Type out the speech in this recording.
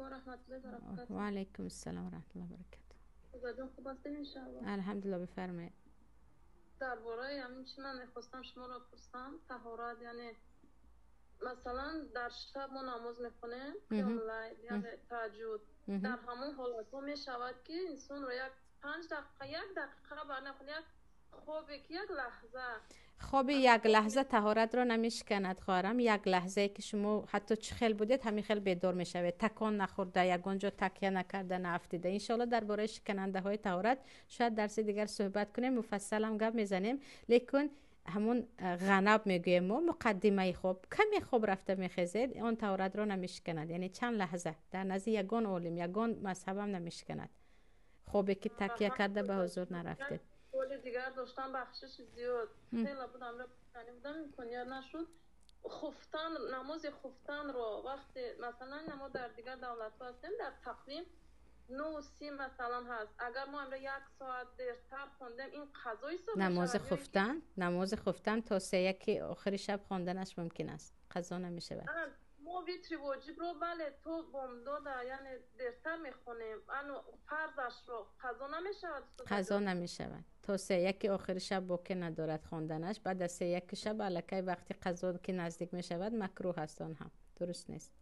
و رحمت الله و برکاته. و علیکم السلام و رحمت الله و برکاته. خدا جان خوب هستین ان شاء الله؟ الحمدلله. بفرمایید. درباره همین چی من میخواستم شما را پرسم، طهارت یعنی مثلا در شب ما نماز میخونیم قیام اللیل یعنی تهجد، در همون حالت ها میشود که انسان رو یک 5 دقیقه 1 دقیقه برنخونه، یک خوابی که یک لحظه خواب یک لحظه طهارت را نمیشکند خواهرم. یک لحظه که شما حتی چه خیل بودید همین خیل بیدار میشوید، تکان نخورده، یگانجا تکیه نکرده، نافتیده. انشالله درباره شکننده های طهارت شاید درس دیگر صحبت کنیم، مفصل هم گپ میزنیم. لیکن همون غنب میگویم ما، مقدمه خواب، کمی خواب رفته میخیزید، اون طهارت را نمیشکند. یعنی چند لحظه در نزد یگان عالم یگان مذهب هم نمیشکند خوابی که تکیه کرده به حضور نرفتید. سوال دیگر داشتم، بخشش زیاد خیلی بودم را پشتنی بودم میکنی یا نشد. خفتن، نماز خفتن رو وقتی مثلا ما در دیگر دولت ها هستیم در تقویم 9:30 مثلا هست، اگر ما امروز 1 ساعت دیرتر خوندیم این قضای حساب میشه؟ نماز خفتن تا 3:01 آخر شب خواندنش ممکن است، قضا نمیشه. ما ویتری واجب رو بله تو بامداد یعنی دیرتر میخونیم، انو فرضش رو قضا نمیشود؟ قضا نمیشود تا 3:01 آخر شب باقی ندارد خواندنش. بعد از 3:01 شب الکی وقتی قضا که نزدیک میشود مکروه است، آن هم درست نیست.